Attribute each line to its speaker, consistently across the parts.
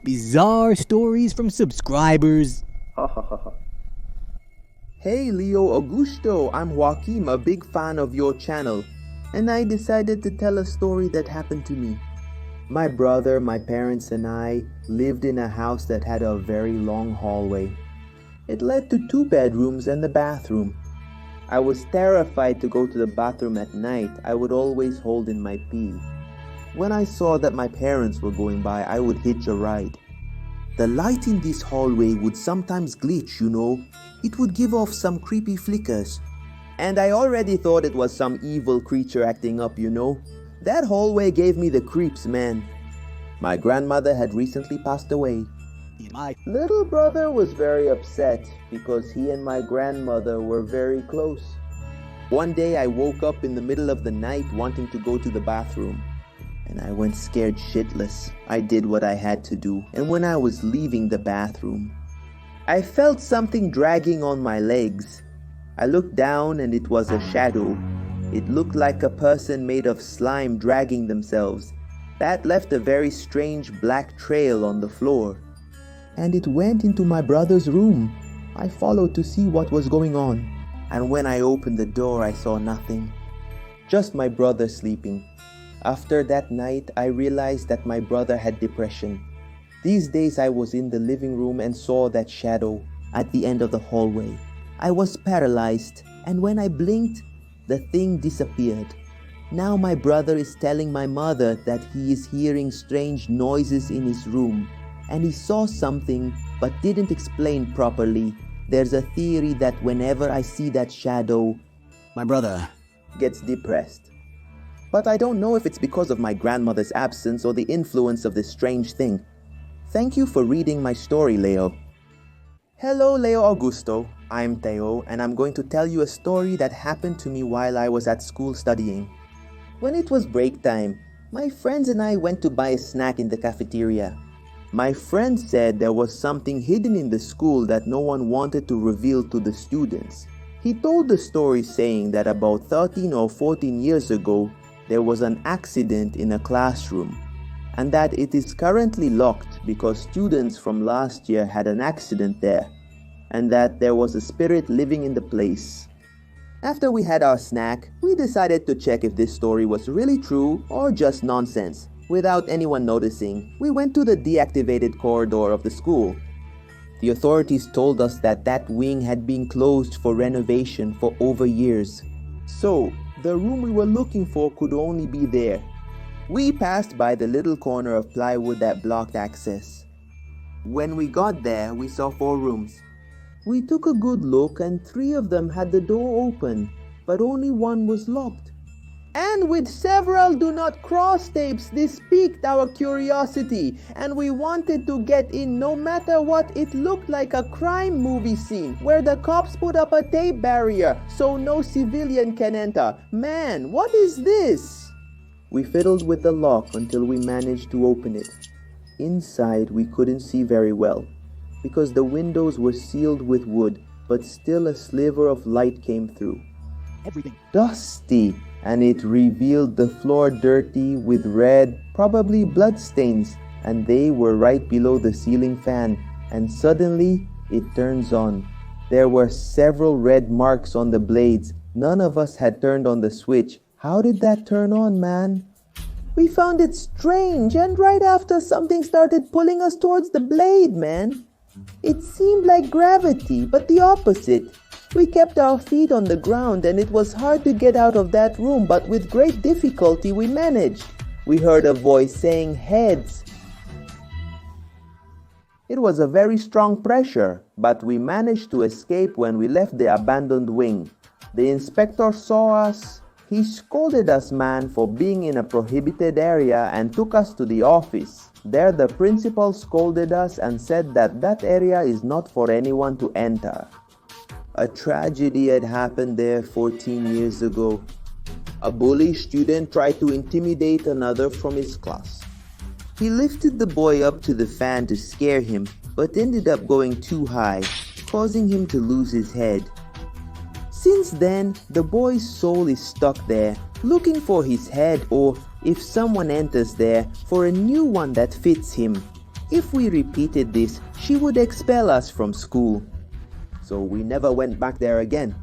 Speaker 1: bizarre stories from subscribers.
Speaker 2: Ha ha ha ha. Hey Leo Augusto, I'm Joaquim, a big fan of your channel, and I decided to tell a story that happened to me. My brother, my parents, and I lived in a house that had a very long hallway. It led to 2 bedrooms and a bathroom. I was terrified to go to the bathroom at night. I would always hold in my pee. When I saw that my parents were going by, I would hitch a ride. The light in this hallway would sometimes glitch, you know. It would give off some creepy flickers. And I already thought it was some evil creature acting up, you know. That hallway gave me the creeps, man. My grandmother had recently passed away.
Speaker 1: My
Speaker 2: Little brother was very upset because he and my grandmother were very close. One day I woke up in the middle of the night wanting to go to the bathroom. And I went scared shitless. I did what I had to do, and when I was leaving the bathroom, I felt something dragging on my legs. I looked down and it was a shadow. It looked like a person made of slime dragging themselves. That left a very strange black trail on the floor. And it went into my brother's room. I followed to see what was going on. And when I opened the door, I saw nothing. Just my brother sleeping. After that night, I realized that my brother had depression. These days I was in the living room and saw that shadow at the end of the hallway. I was paralyzed, and when I blinked, the thing disappeared. Now my brother is telling my mother that he is hearing strange noises in his room, and he saw something but didn't explain properly. There's a theory that whenever I see that shadow,
Speaker 1: brother.
Speaker 2: gets depressed. But I don't know if it's because of my grandmother's absence or the influence of this strange thing. Thank you for reading my story, Leo. Hello, Leo Augusto. I'm Theo, and I'm going to tell you a story that happened to me while I was at school studying. When it was break time, my friends and I went to buy a snack in the cafeteria. My friend said there was something hidden in the school that no one wanted to reveal to the students. He told the story saying that about 13 or 14 years ago, there was an accident in a classroom, and that it is currently locked because students from last year had an accident there, and that there was a spirit living in the place. After we had our snack, we decided to check if this story was really true or just nonsense. Without anyone noticing, we went to the deactivated corridor of the school. The authorities told us that that wing had been closed for renovation for over years. So, the room we were looking for could only be there. We passed by the little corner of plywood that blocked access. When we got there, we saw 4 rooms. We took a good look and 3 of them had the door open, but only one was locked. And with several do not cross tapes, this piqued our curiosity, and we wanted to get in no matter what. It looked like a crime movie scene where the cops put up a tape barrier so no civilian can enter. Man, what is this? We fiddled with the lock until we managed to open it. Inside we couldn't see very well because the windows were sealed with wood, but still a sliver of light came through.
Speaker 1: Everything.
Speaker 2: Dusty, and it revealed the floor dirty with red, probably blood stains, and they were right below the ceiling fan, and suddenly it turns on. There were several red marks on the blades. None of us had turned on the switch. How did that turn on, man? We found it strange, and right after something started pulling us towards the blade, man. It seemed like gravity, but the opposite. We kept our feet on the ground and it was hard to get out of that room, but with great difficulty we managed. We heard a voice saying heads. It was a very strong pressure, but we managed to escape when we left the abandoned wing. The inspector saw us. He scolded us, man, for being in a prohibited area and took us to the office. There the principal scolded us and said that that area is not for anyone to enter. A tragedy had happened there 14 years ago. A bullish student tried to intimidate another from his class. He lifted the boy up to the fan to scare him, but ended up going too high, causing him to lose his head. Since then, the boy's soul is stuck there, looking for his head or, if someone enters there, for a new one that fits him. If we repeated this, she would expel us from school. So we never went back there again.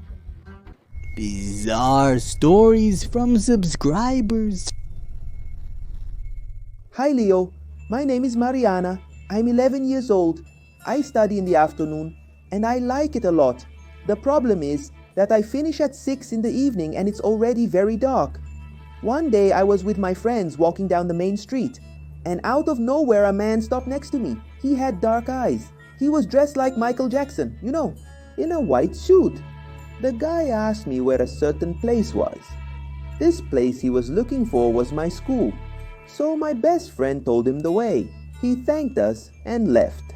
Speaker 1: Bizarre stories from subscribers.
Speaker 2: Hi Leo, my name is Mariana. I'm 11 years old. I study in the afternoon and I like it a lot. The problem is that I finish at 6 in the evening and it's already very dark. One day I was with my friends walking down the main street and out of nowhere a man stopped next to me. He had dark eyes. He was dressed like Michael Jackson, in a white suit. The guy asked me where a certain place was. This place he was looking for was my school. So my best friend told him the way. He thanked us and left.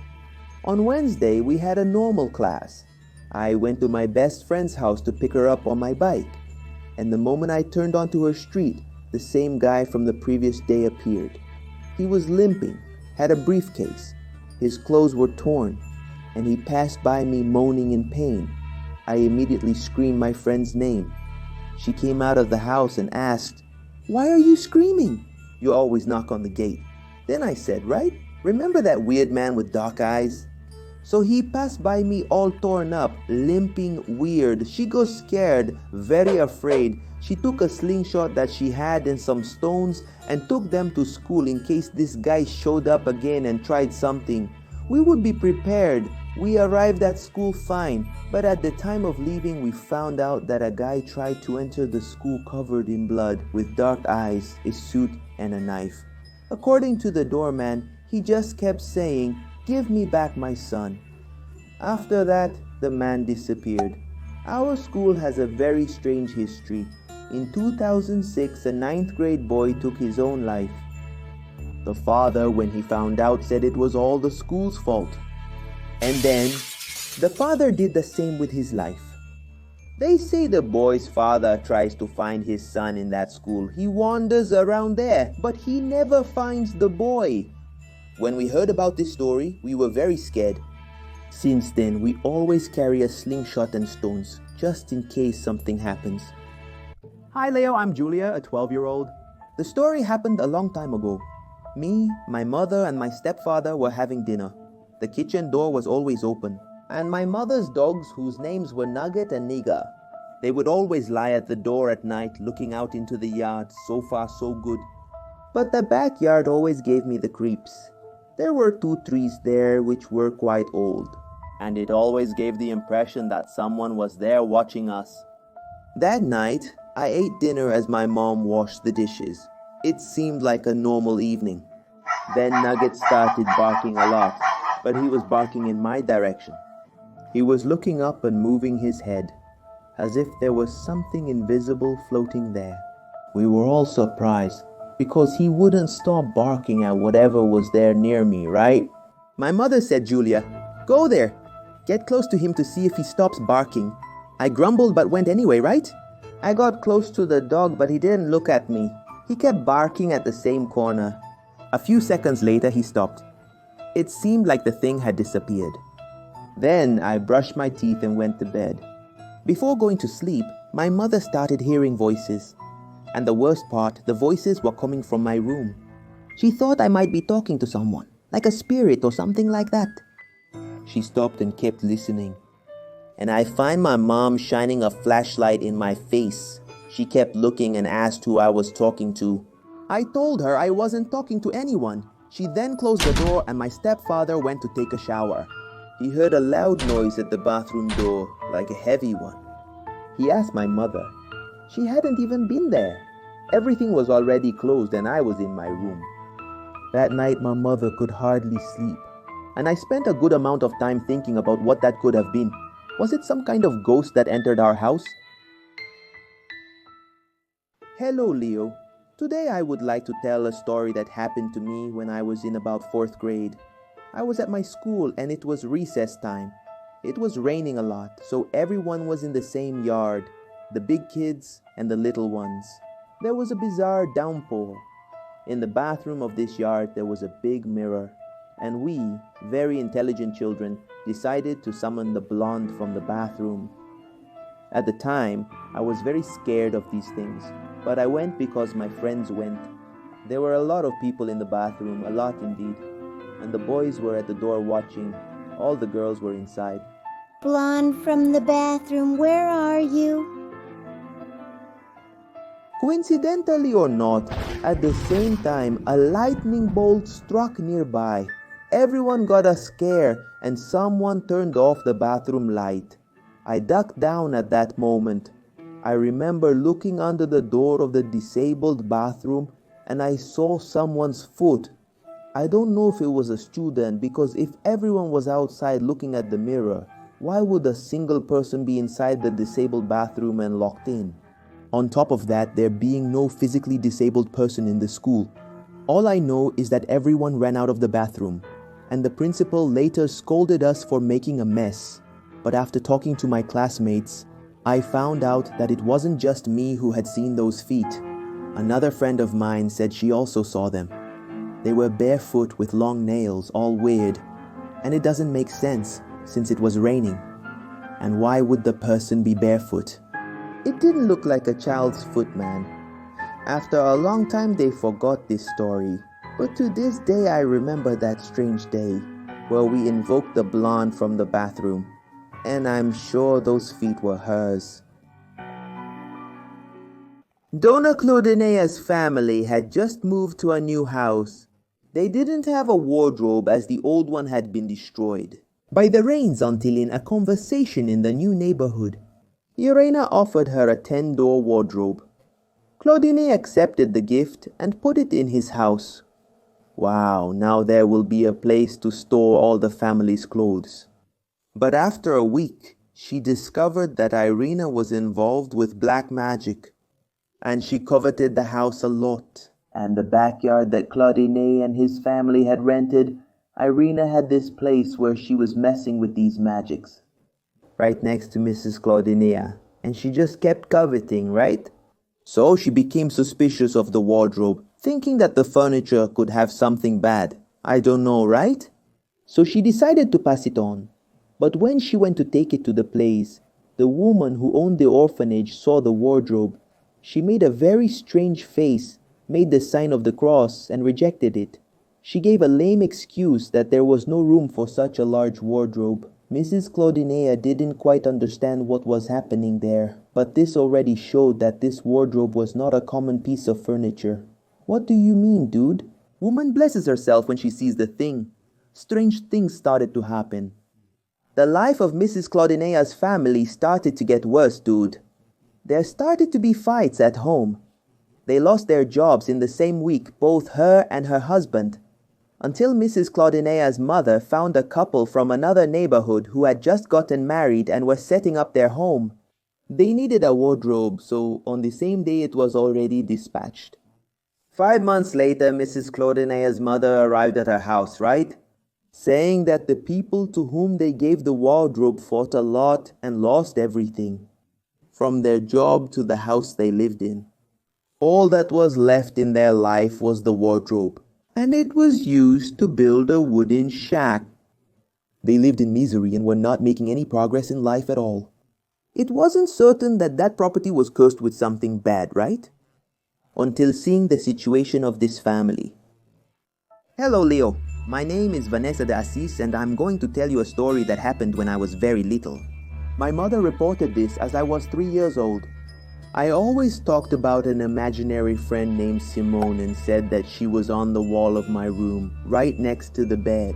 Speaker 2: On Wednesday, we had a normal class. I went to my best friend's house to pick her up on my bike. And the moment I turned onto her street, the same guy from the previous day appeared. He was limping, had a briefcase. His clothes were torn, and he passed by me moaning in pain. I immediately screamed my friend's name. She came out of the house and asked, "Why are you screaming? You always knock on the gate." Then I said, "Right? Remember that weird man with dark eyes?" So he passed by me all torn up, limping weird. She got scared, very afraid. She took a slingshot that she had and some stones and took them to school in case this guy showed up again and tried something. We would be prepared. We arrived at school fine, but at the time of leaving we found out that a guy tried to enter the school covered in blood, with dark eyes, a suit and a knife. According to the doorman, he just kept saying, "Give me back my son." After that, the man disappeared. Our school has a very strange history. In 2006, a 9th grade boy took his own life. The father, when he found out, said it was all the school's fault. And then, the father did the same with his life. They say the boy's father tries to find his son in that school. He wanders around there, but he never finds the boy. When we heard about this story, we were very scared. Since then, we always carry a slingshot and stones, just in case something happens.
Speaker 3: Hi Leo, I'm Julia, a 12-year-old.
Speaker 2: The story happened a long time ago. Me, my mother, and my stepfather were having dinner. The kitchen door was always open, and my mother's dogs, whose names were Nugget and Niga, they would always lie at the door at night looking out into the yard. So far so good. But the backyard always gave me the creeps. There were 2 trees there which were quite old, and it always gave the impression that someone was there watching us. That night, I ate dinner as my mom washed the dishes. It seemed like a normal evening. Then Nugget started barking a lot, but he was barking in my direction. He was looking up and moving his head, as if there was something invisible floating there. We were all surprised, because he wouldn't stop barking at whatever was there near me, right? My mother said, "Julia, go there. Get close to him to see if he stops barking." I grumbled but went anyway, right? I got close to the dog, but he didn't look at me. He kept barking at the same corner. A few seconds later, he stopped. It seemed like the thing had disappeared. Then I brushed my teeth and went to bed. Before going to sleep, my mother started hearing voices. And the worst part, the voices were coming from my room. She thought I might be talking to someone, like a spirit or something like that. She stopped and kept listening. And I find my mom shining a flashlight in my face. She kept looking and asked who I was talking to. I told her I wasn't talking to anyone. She then closed the door and my stepfather went to take a shower. He heard a loud noise at the bathroom door, like a heavy one. He asked my mother. She hadn't even been there. Everything was already closed and I was in my room. That night my mother could hardly sleep, and I spent a good amount of time thinking about what that could have been. Was it some kind of ghost that entered our house? Hello, Leo. Today I would like to tell a story that happened to me when I was in about 4th grade. I was at my school and it was recess time. It was raining a lot, so everyone was in the same yard, the big kids and the little ones. There was a bizarre downpour. In the bathroom of this yard there was a big mirror, and we, very intelligent children, decided to summon the blonde from the bathroom. At the time, I was very scared of these things, but I went because my friends went. There were a lot of people in the bathroom, a lot indeed. and the boys were at the door watching. All the girls were inside.
Speaker 4: Blonde from the bathroom, where are you?
Speaker 2: Coincidentally or not, at the same time, a lightning bolt struck nearby. Everyone got a scare and someone turned off the bathroom light. I ducked down at that moment. I remember looking under the door of the disabled bathroom and I saw someone's foot. I don't know if it was a student, because if everyone was outside looking at the mirror, why would a single person be inside the disabled bathroom and locked in? On top of that, there being no physically disabled person in the school. All I know is that everyone ran out of the bathroom, and the principal later scolded us for making a mess. But after talking to my classmates, I found out that it wasn't just me who had seen those feet. Another friend of mine said she also saw them. They were barefoot with long nails, all weird, and it doesn't make sense since it was raining. And why would the person be barefoot? It didn't look like a child's foot, man. After a long time they forgot this story, but to this day I remember that strange day where we invoked the blonde from the bathroom, and I'm sure those feet were hers. Donna Claudinea's family had just moved to a new house. They didn't have a wardrobe as the old one had been destroyed by the rains until in a conversation in the new neighborhood, Irena offered her a 10-door wardrobe. Claudine accepted the gift and put it in his house. Wow, now there will be a place to store all the family's clothes. But after a week, she discovered that Irena was involved with black magic, and she coveted the house a lot. And the backyard that Claudine and his family had rented, Irena had this place where she was messing with these magics, right next to Mrs. Claudinea, and she just kept coveting, right? So she became suspicious of the wardrobe, thinking that the furniture could have something bad. I don't know, right? So she decided to pass it on. But when she went to take it to the place, the woman who owned the orphanage saw the wardrobe. She made a very strange face, made the sign of the cross, and rejected it. She gave a lame excuse that there was no room for such a large wardrobe. Mrs. Claudinea didn't quite understand what was happening there, but this already showed that this wardrobe was not a common piece of furniture. What do you mean, dude? Woman blesses herself when she sees the thing. Strange things started to happen. The life of Mrs. Claudinea's family started to get worse, dude. There started to be fights at home. They lost their jobs in the same week, both her and her husband, until Mrs. Claudinea's mother found a couple from another neighborhood who had just gotten married and were setting up their home. They needed a wardrobe, so on the same day it was already dispatched. 5 months later, Mrs. Claudinea's mother arrived at her house, right? Saying that the people to whom they gave the wardrobe fought a lot and lost everything, from their job to the house they lived in. All that was left in their life was the wardrobe, and it was used to build a wooden shack. They lived in misery and were not making any progress in life at all. It wasn't certain that that property was cursed with something bad, right? Until seeing the situation of this family. Hello, Leo. My name is Vanessa de Assis, and I'm going to tell you a story that happened when I was very little. My mother reported this as I was 3 years old. I always talked about an imaginary friend named Simone and said that she was on the wall of my room, right next to the bed.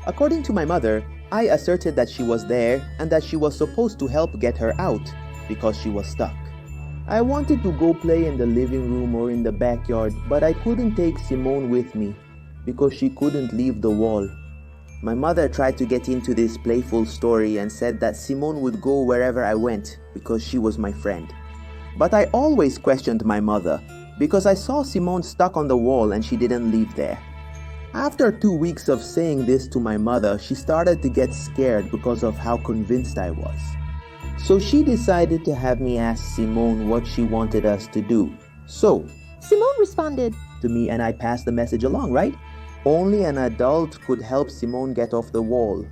Speaker 2: According to my mother, I asserted that she was there and that she was supposed to help get her out because she was stuck. I wanted to go play in the living room or in the backyard, but I couldn't take Simone with me because she couldn't leave the wall. My mother tried to get into this playful story and said that Simone would go wherever I went because she was my friend. But I always questioned my mother because I saw Simone stuck on the wall and she didn't leave there. After 2 weeks of saying this to my mother, she started to get scared because of how convinced I was. So she decided to have me ask Simone what she wanted us to do. So
Speaker 5: Simone responded
Speaker 2: to me and I passed the message along, right? Only an adult could help Simone get off the wall.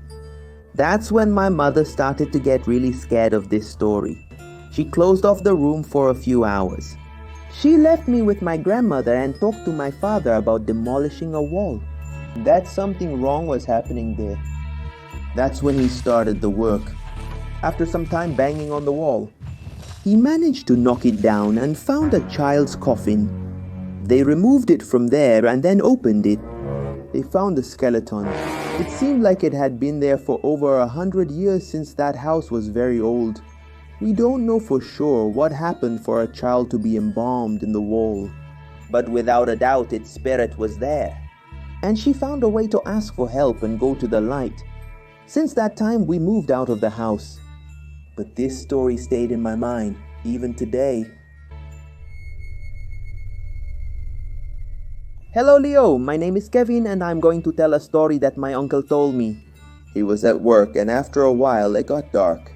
Speaker 2: That's when my mother started to get really scared of this story. She closed off the room for a few hours. She left me with my grandmother and talked to my father about demolishing a wall. that something wrong was happening there. That's when he started the work. After some time banging on the wall, he managed to knock it down and found a child's coffin. They removed it from there and then opened it. They found the skeleton. It seemed like it had been there for over 100 years since that house was very old. We don't know for sure what happened for a child to be embalmed in the wall, but without a doubt its spirit was there. And she found a way to ask for help and go to the light. Since that time we moved out of the house. But this story stayed in my mind, even today. Hello Leo, my name is Kevin and I'm going to tell a story that my uncle told me. He was at work and after a while it got dark.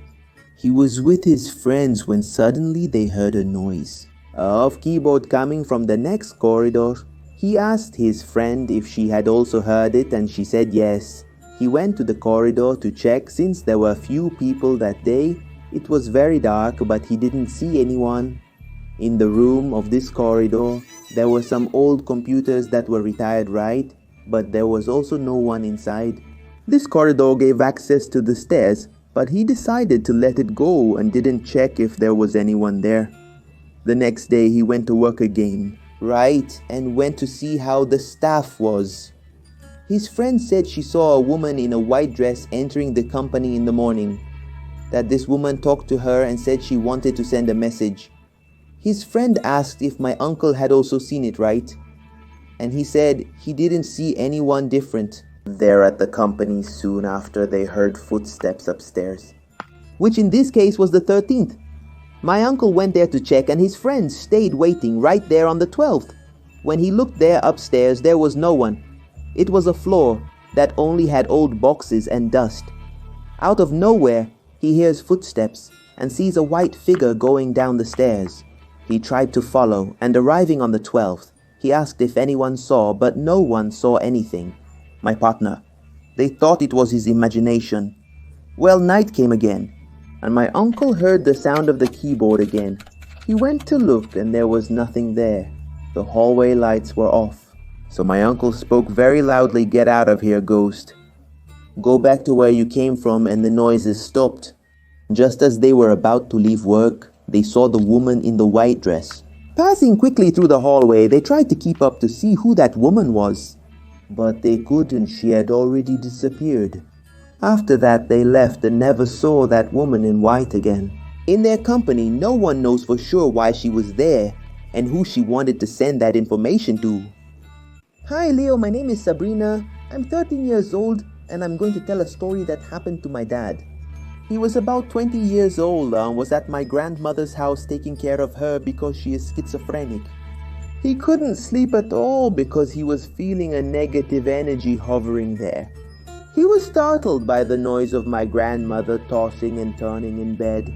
Speaker 2: He was with his friends when suddenly they heard a noise of keyboard coming from the next corridor. He asked his friend if she had also heard it and she said yes. He went to the corridor to check since there were few people that day. It was very dark but he didn't see anyone. In the room of this corridor, there were some old computers that were retired, right? But there was also no one inside. This corridor gave access to the stairs, but he decided to let it go and didn't check if there was anyone there. The next day he went to work again, right? And went to see how the staff was. His friend said she saw a woman in a white dress entering the company in the morning. That this woman talked to her and said she wanted to send a message. His friend asked if my uncle had also seen it, right? And he said he didn't see anyone different there at the company soon after they heard footsteps upstairs, which in this case was the 13th. My uncle went there to check and his friends stayed waiting right there on the 12th. When he looked there upstairs, there was no one. It was a floor that only had old boxes and dust. Out of nowhere, he hears footsteps and sees a white figure going down the stairs. He tried to follow, and arriving on the 12th, he asked if anyone saw, but no one saw anything. My partner. They thought it was his imagination. Well, night came again, and my uncle heard the sound of the keyboard again. He went to look, and there was nothing there. The hallway lights were off. So my uncle spoke very loudly, "Get out of here, ghost. Go back to where you came from," and the noises stopped. Just as they were about to leave work, they saw the woman in the white dress. Passing quickly through the hallway, they tried to keep up to see who that woman was. But they couldn't, she had already disappeared. After that, they left and never saw that woman in white again. In their company, no one knows for sure why she was there and who she wanted to send that information to. Hi Leo, my name is Sabrina. I'm 13 years old and I'm going to tell a story that happened to my dad. He was about 20 years old and was at my grandmother's house taking care of her because she is schizophrenic. He couldn't sleep at all because he was feeling a negative energy hovering there. He was startled by the noise of my grandmother tossing and turning in bed.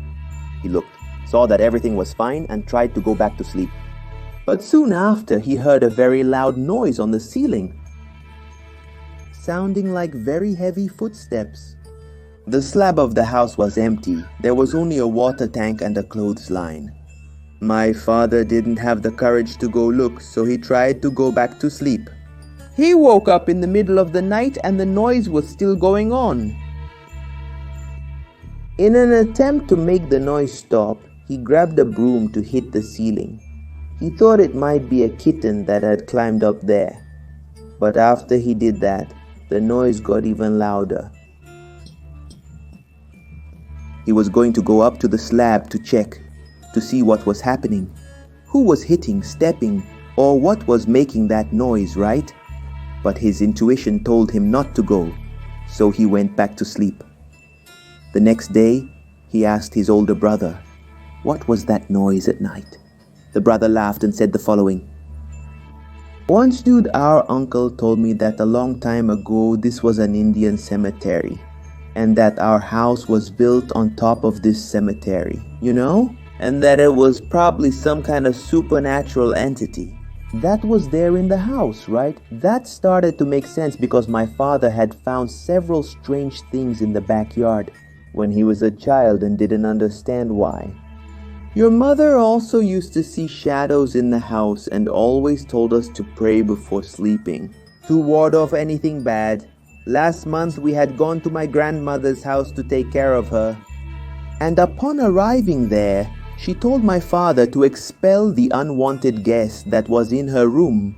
Speaker 2: He looked, saw that everything was fine and tried to go back to sleep. But soon after, he heard a very loud noise on the ceiling, sounding like very heavy footsteps. The slab of the house was empty. There was only a water tank and a clothesline. My father didn't have the courage to go look, so he tried to go back to sleep. He woke up in the middle of the night and the noise was still going on. In an attempt to make the noise stop, he grabbed a broom to hit the ceiling. He thought it might be a kitten that had climbed up there. But after he did that, the noise got even louder. He was going to go up to the slab to check, to see what was happening. Who was hitting, stepping, or what was making that noise, right? But his intuition told him not to go, so he went back to sleep. The next day, he asked his older brother, "What was that noise at night?" The brother laughed and said the following. "Once, dude, our uncle told me that a long time ago this was an Indian cemetery, and that our house was built on top of this cemetery, you know? And that it was probably some kind of supernatural entity that was there in the house, right?" That started to make sense because my father had found several strange things in the backyard when he was a child and didn't understand why. Your mother also used to see shadows in the house and always told us to pray before sleeping. to ward off anything bad. Last month we had gone to my grandmother's house to take care of her. And upon arriving there, she told my father to expel the unwanted guest that was in her room.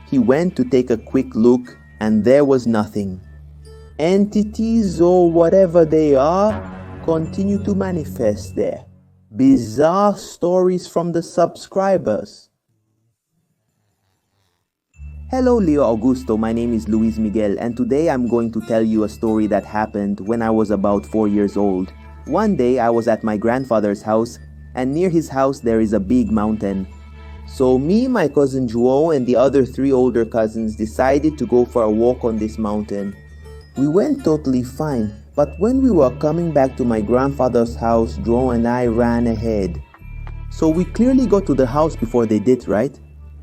Speaker 2: He went to take a quick look, and there was nothing. Entities or whatever they are continue to manifest there. Bizarre stories from the subscribers. Hello Leo Augusto, my name is Luis Miguel, and today I'm going to tell you a story that happened when I was about 4 years old. One day I was at my grandfather's house, and near his house there is a big mountain. So me, my cousin João, and the other 3 older cousins decided to go for a walk on this mountain. We went totally fine, but when we were coming back to my grandfather's house, João and I ran ahead. So we clearly got to the house before they did, right?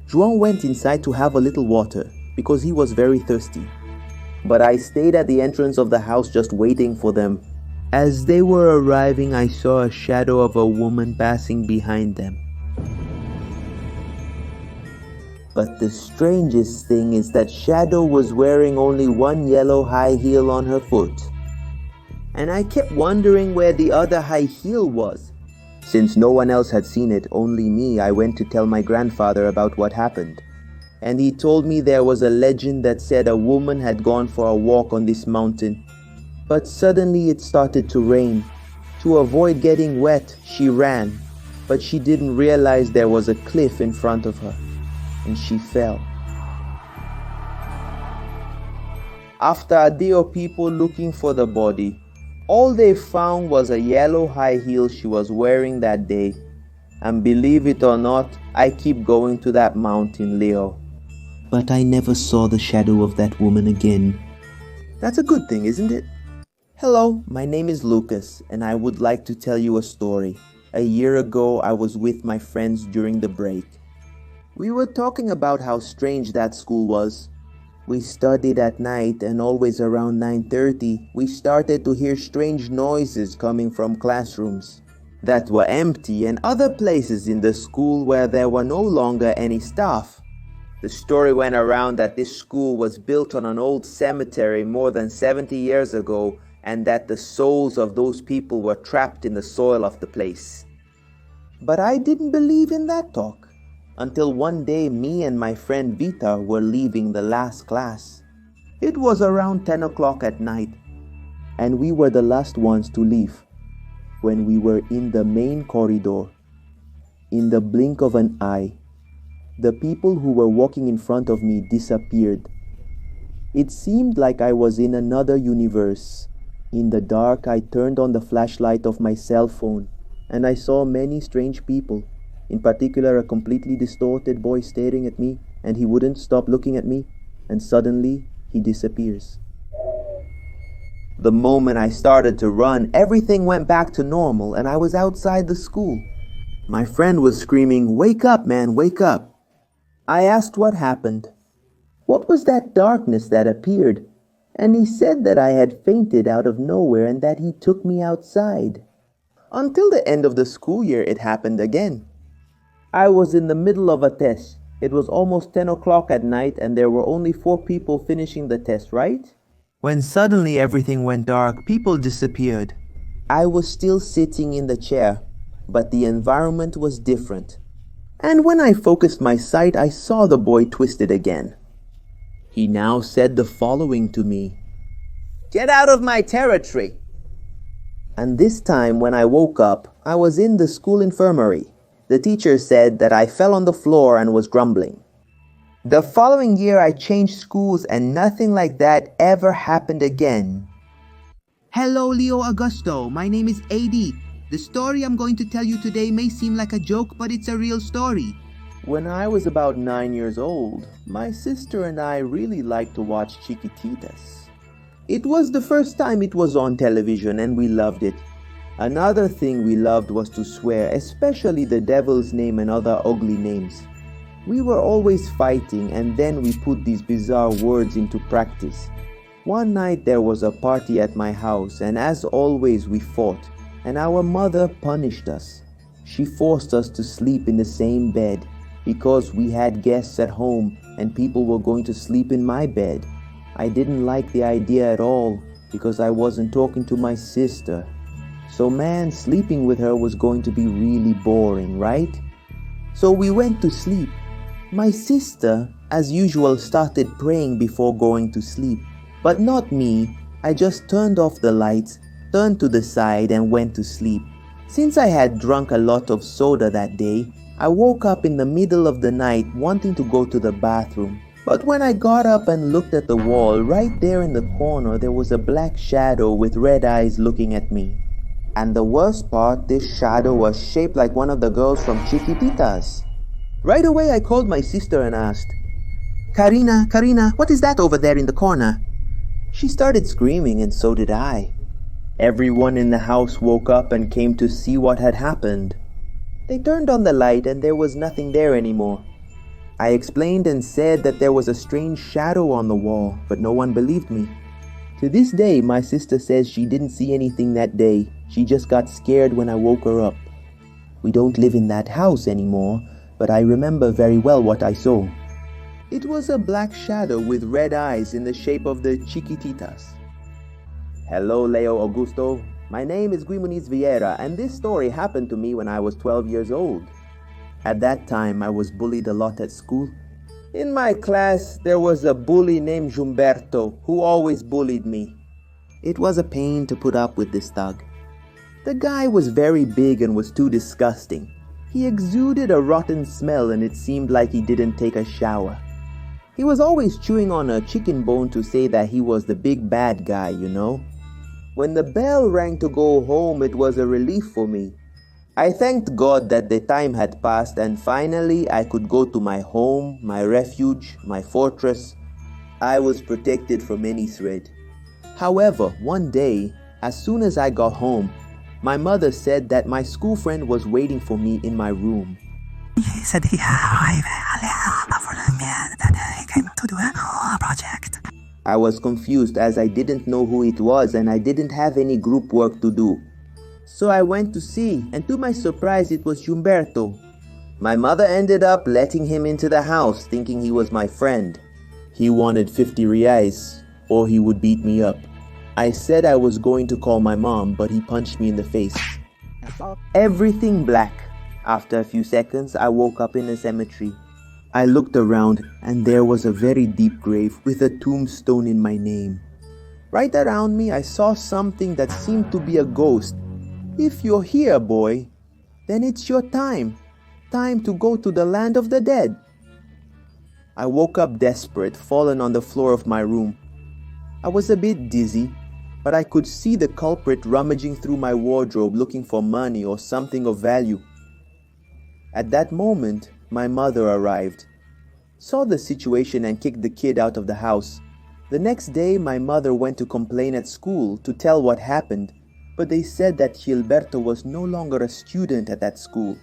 Speaker 2: João went inside to have a little water, because he was very thirsty. But I stayed at the entrance of the house just waiting for them. As they were arriving, I saw a shadow of a woman passing behind them. But the strangest thing is that Shadow was wearing only one yellow high heel on her foot. And I kept wondering where the other high heel was. Since no one else had seen it, only me, I went to tell my grandfather about what happened. And he told me there was a legend that said a woman had gone for a walk on this mountain. But suddenly it started to rain. To avoid getting wet, she ran. But she didn't realize there was a cliff in front of her. And she fell. After a day of people looking for the body, all they found was a yellow high heel she was wearing that day. And believe it or not, I keep going to that mountain, Leo. But I never saw the shadow of that woman again. That's a good thing, isn't it? Hello, my name is Lucas, and I would like to tell you a story. A year ago, I was with my friends during the break. We were talking about how strange that school was. We studied at night, and always around 9:30, we started to hear strange noises coming from classrooms that were empty and other places in the school where there were no longer any staff. The story went around that this school was built on an old cemetery more than 70 years ago, and that the souls of those people were trapped in the soil of the place. But I didn't believe in that talk. Until one day me and my friend Vita were leaving the last class. It was around 10 o'clock at night, and we were the last ones to leave. When we were in the main corridor, in the blink of an eye, the people who were walking in front of me disappeared. It seemed like I was in another universe. In the dark, I turned on the flashlight of my cell phone, and I saw many strange people. In particular, a completely distorted boy staring at me, and he wouldn't stop looking at me, and suddenly he disappears. The moment I started to run, everything went back to normal, and I was outside the school. My friend was screaming, "Wake up, man, wake up!" I asked what happened. What was that darkness that appeared? And he said that I had fainted out of nowhere and that he took me outside. Until the end of the school year, it happened again. I was in the middle of a test. It was almost 10 o'clock at night and there were only 4 people finishing the test, right? When suddenly everything went dark, people disappeared. I was still sitting in the chair, but the environment was different. And when I focused my sight, I saw the boy twisted again. He now said the following to me: "Get out of my territory!" And this time when I woke up, I was in the school infirmary. The teacher said that I fell on the floor and was grumbling. The following year I changed schools and nothing like that ever happened again.
Speaker 5: Hello, Leo Augusto. My name is AD. The story I'm going to tell you today may seem like a joke, but it's a real story.
Speaker 2: When I was about 9 years old, my sister and I really liked to watch Chiquititas. It was the first time it was on television and we loved it. Another thing we loved was to swear, especially the devil's name and other ugly names. We were always fighting and then we put these bizarre words into practice. One night there was a party at my house and as always we fought, and our mother punished us. She forced us to sleep in the same bed. because we had guests at home and people were going to sleep in my bed. I didn't like the idea at all because I wasn't talking to my sister. So man, sleeping with her was going to be really boring, right? So we went to sleep. My sister, as usual, started praying before going to sleep. But not me. I just turned off the lights, turned to the side and went to sleep. Since I had drunk a lot of soda that day, I woke up in the middle of the night wanting to go to the bathroom. But when I got up and looked at the wall, right there in the corner there was a black shadow with red eyes looking at me. And the worst part, this shadow was shaped like one of the girls from Chiquititas. Right away I called my sister and asked, Karina, what is that over there in the corner? She started screaming and so did I. Everyone in the house woke up and came to see what had happened. They turned on the light and there was nothing there anymore. I explained and said that there was a strange shadow on the wall, but no one believed me. To this day, my sister says she didn't see anything that day. She just got scared when I woke her up. We don't live in that house anymore, but I remember very well what I saw. It was a black shadow with red eyes in the shape of the Chiquititas. Hello, Leo Augusto. My name is Guimuniz Vieira, and this story happened to me when I was 12 years old. At that time, I was bullied a lot at school. In my class, there was a bully named Gumberto who always bullied me. It was a pain to put up with this thug. The guy was very big and was too disgusting. He exuded a rotten smell and it seemed like he didn't take a shower. He was always chewing on a chicken bone to say that he was the big bad guy, you know. When the bell rang to go home, it was a relief for me. I thanked God that the time had passed and finally I could go to my home, my refuge, my fortress. I was protected from any threat. However, one day, as soon as I got home, my mother said that my school friend was waiting for me in my room.
Speaker 6: He said he arrived for the man that he came to do a project.
Speaker 2: I was confused as I didn't know who it was and I didn't have any group work to do. So I went to see, and to my surprise it was Gumberto. My mother ended up letting him into the house thinking he was my friend. He wanted 50 reais or he would beat me up. I said I was going to call my mom, but he punched me in the face. Everything black. After a few seconds, I woke up in a cemetery. I looked around and there was a very deep grave with a tombstone in my name. Right around me, I saw something that seemed to be a ghost. If you're here, boy, then it's your time. Time to go to the land of the dead. I woke up desperate, fallen on the floor of my room. I was a bit dizzy, but I could see the culprit rummaging through my wardrobe looking for money or something of value. At that moment, my mother arrived, saw the situation and kicked the kid out of the house. The next day, my mother went to complain at school to tell what happened, but they said that Gilberto was no longer a student at that school.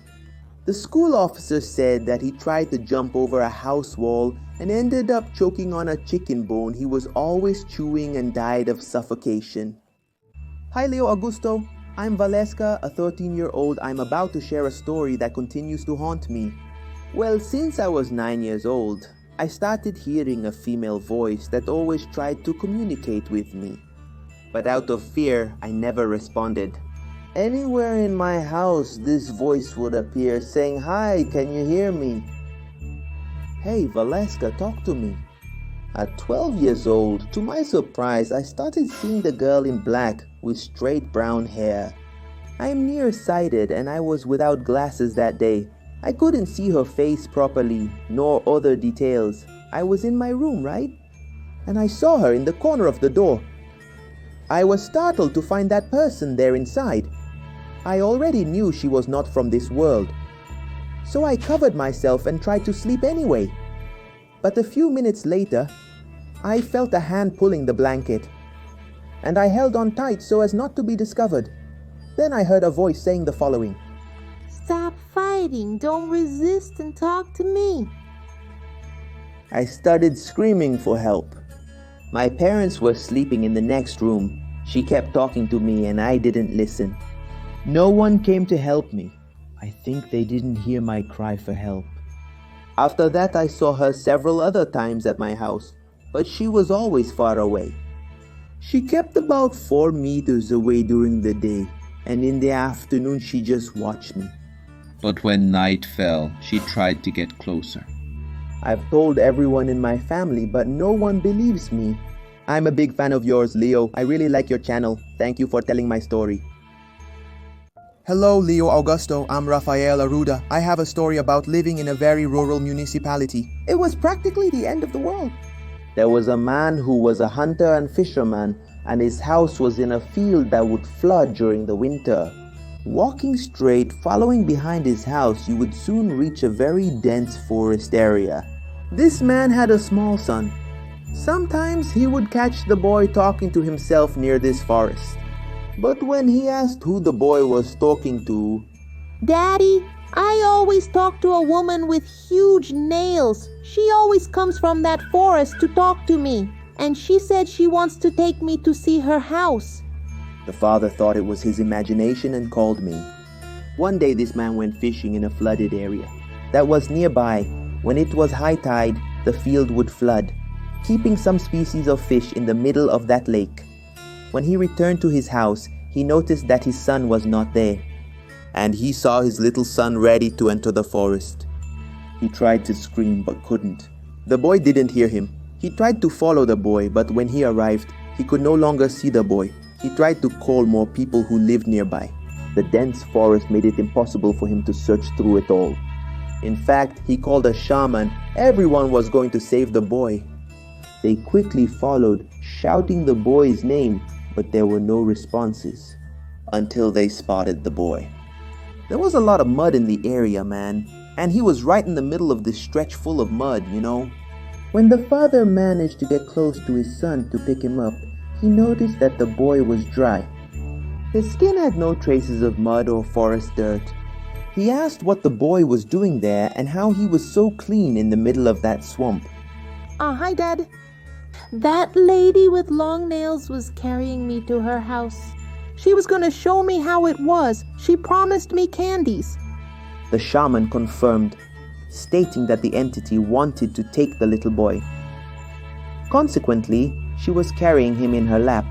Speaker 2: The school officer said that he tried to jump over a house wall and ended up choking on a chicken bone he was always chewing and died of suffocation. Hi Leo Augusto, I'm Valeska, a 13-year-old. I'm about to share a story that continues to haunt me. Well, since I was 9 years old, I started hearing a female voice that always tried to communicate with me. But out of fear, I never responded. Anywhere in my house, this voice would appear saying, "Hi, can you hear me?" Hey, Valeska, talk to me. At 12 years old, to my surprise, I started seeing the girl in black with straight brown hair. I'm nearsighted and I was without glasses that day. I couldn't see her face properly, nor other details. I was in my room, right? And I saw her in the corner of the door. I was startled to find that person there inside. I already knew she was not from this world. So I covered myself and tried to sleep anyway. But a few minutes later, I felt a hand pulling the blanket. And I held on tight so as not to be discovered. Then I heard a voice saying the following.
Speaker 7: Stop fighting, don't resist and talk to me.
Speaker 2: I started screaming for help. My parents were sleeping in the next room. She kept talking to me and I didn't listen. No one came to help me. I think they didn't hear my cry for help. After that, I saw her several other times at my house, but she was always far away. She kept about 4 meters away during the day, and in the afternoon she just watched me.
Speaker 8: But when night fell, she tried to get closer.
Speaker 2: I've told everyone in my family, but no one believes me. I'm a big fan of yours, Leo. I really like your channel. Thank you for telling my story.
Speaker 9: Hello, Leo Augusto. I'm Rafael Aruda. I have a story about living in a very rural municipality.
Speaker 2: It was practically the end of the world. There was a man who was a hunter and fisherman, and his house was in a field that would flood during the winter. Walking straight, following behind his house, you would soon reach a very dense forest area. This man had a small son. Sometimes he would catch the boy talking to himself near this forest. But when he asked who the boy was talking to,
Speaker 7: Daddy, I always talk to a woman with huge nails. She always comes from that forest to talk to me, and she said she wants to take me to see her house.
Speaker 2: the father thought it was his imagination and called me. One day this man went fishing in a flooded area that was nearby. When it was high tide, the field would flood, keeping some species of fish in the middle of that lake. When he returned to his house, he noticed that his son was not there, and he saw his little son ready to enter the forest. He tried to scream but couldn't. The boy didn't hear him. He tried to follow the boy, but when he arrived, he could no longer see the boy. He tried to call more people who lived nearby. The dense forest made it impossible for him to search through it all. In fact, he called a shaman. Everyone was going to save the boy. They quickly followed, shouting the boy's name, but there were no responses until they spotted the boy. There was a lot of mud in the area, man, and he was right in the middle of this stretch full of mud, you know. When the father managed to get close to his son to pick him up, he noticed that the boy was dry. His skin had no traces of mud or forest dirt. He asked what the boy was doing there and how he was so clean in the middle of that swamp.
Speaker 7: Hi, Dad. That lady with long nails was carrying me to her house. She was going to show me how it was. She promised me candies.
Speaker 2: The shaman confirmed, stating that the entity wanted to take the little boy. Consequently, she was carrying him in her lap.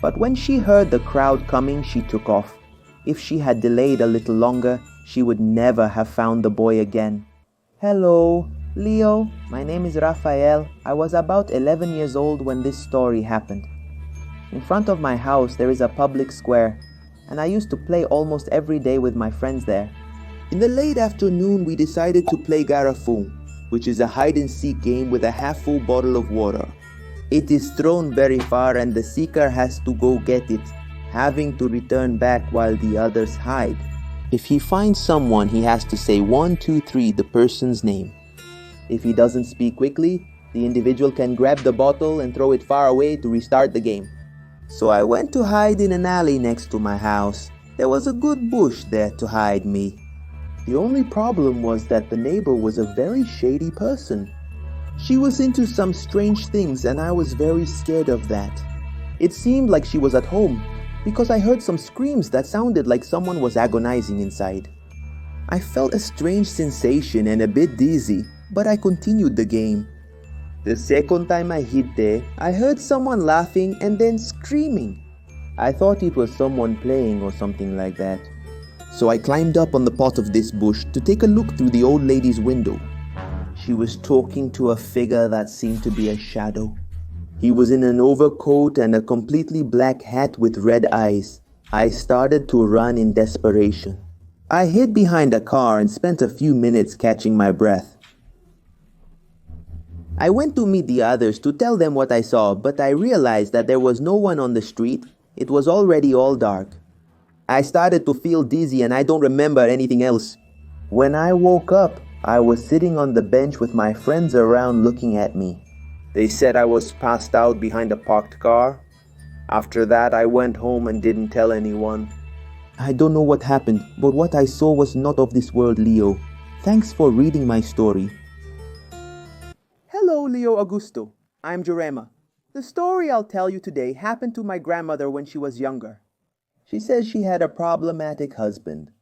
Speaker 2: But when she heard the crowd coming, she took off. If she had delayed a little longer, she would never have found the boy again. Hello, Leo. My name is Rafael. I was about 11 years old when this story happened. In front of my house, there is a public square, and I used to play almost every day with my friends there. In the late afternoon, we decided to play Garafon, which is a hide-and-seek game with a half-full bottle of water. It is thrown very far and the seeker has to go get it, having to return back while the others hide. If he finds someone, he has to say 1, 2, 3, the person's name. If he doesn't speak quickly, the individual can grab the bottle and throw it far away to restart the game. So I went to hide in an alley next to my house. There was a good bush there to hide me. The only problem was that the neighbor was a very shady person. She was into some strange things and I was very scared of that. It seemed like she was at home because I heard some screams that sounded like someone was agonizing inside. I felt a strange sensation and a bit dizzy, but I continued the game. The second time I hid there, I heard someone laughing and then screaming. I thought it was someone playing or something like that. So I climbed up on the pot of this bush to take a look through the old lady's window. She was talking to a figure that seemed to be a shadow. He was in an overcoat and a completely black hat with red eyes. I started to run in desperation. I hid behind a car and spent a few minutes catching my breath. I went to meet the others to tell them what I saw, but I realized that there was no one on the street. It was already all dark. I started to feel dizzy and I don't remember anything else. When I woke up, I was sitting on the bench with my friends around looking at me. They said I was passed out behind a parked car. After that, I went home and didn't tell anyone. I don't know what happened, but what I saw was not of this world, Leo. Thanks for reading my story. Hello, Leo Augusto. I'm Jurema. The story I'll tell you today happened to my grandmother when she was younger. She says she had a problematic husband.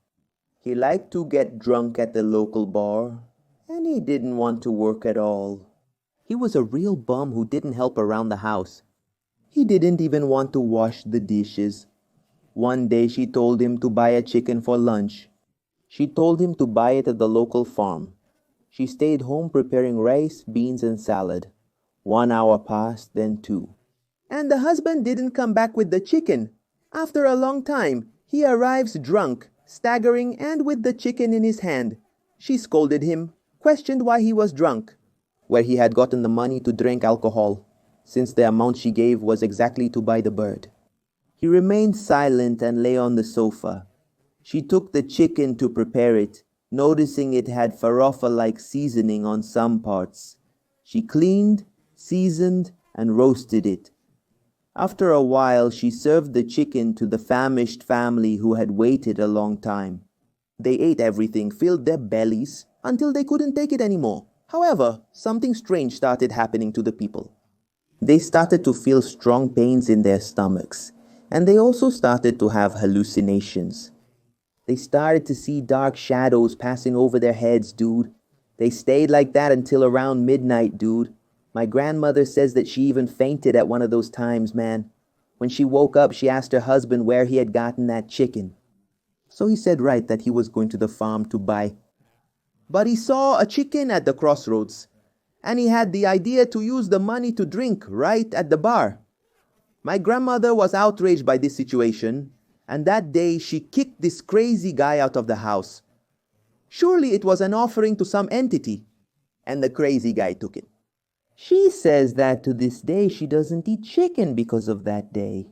Speaker 2: He liked to get drunk at the local bar And he didn't want to work at all. He was a real bum who didn't help around the house. He didn't even want to wash the dishes. One day she told him to buy a chicken for lunch. She told him to buy it at the local farm. She stayed home preparing rice, beans, and salad. 1 hour passed, then 2. And the husband didn't come back with the chicken. After a long time, he arrives drunk, staggering, and with the chicken in his hand. She scolded him, questioned why he was drunk, where he had gotten the money to drink alcohol, since the amount she gave was exactly to buy the bird. He remained silent and lay on the sofa. She took the chicken to prepare it, noticing it had farofa-like seasoning on some parts. She cleaned, seasoned, and roasted it. After a while, she served the chicken to the famished family who had waited a long time. They ate everything, filled their bellies, until they couldn't take it anymore. However, something strange started happening to the people. They started to feel strong pains in their stomachs, and they also started to have hallucinations. They started to see dark shadows passing over their heads, dude. They stayed like that until around midnight, dude. My grandmother says that she even fainted at one of those times, man. When she woke up, she asked her husband where he had gotten that chicken. So he said right that he was going to the farm to buy. But he saw a chicken at the crossroads, and he had the idea to use the money to drink right at the bar. My grandmother was outraged by this situation, and that day she kicked this crazy guy out of the house. Surely it was an offering to some entity, and the crazy guy took it. She says that to this day she doesn't eat chicken because of that day.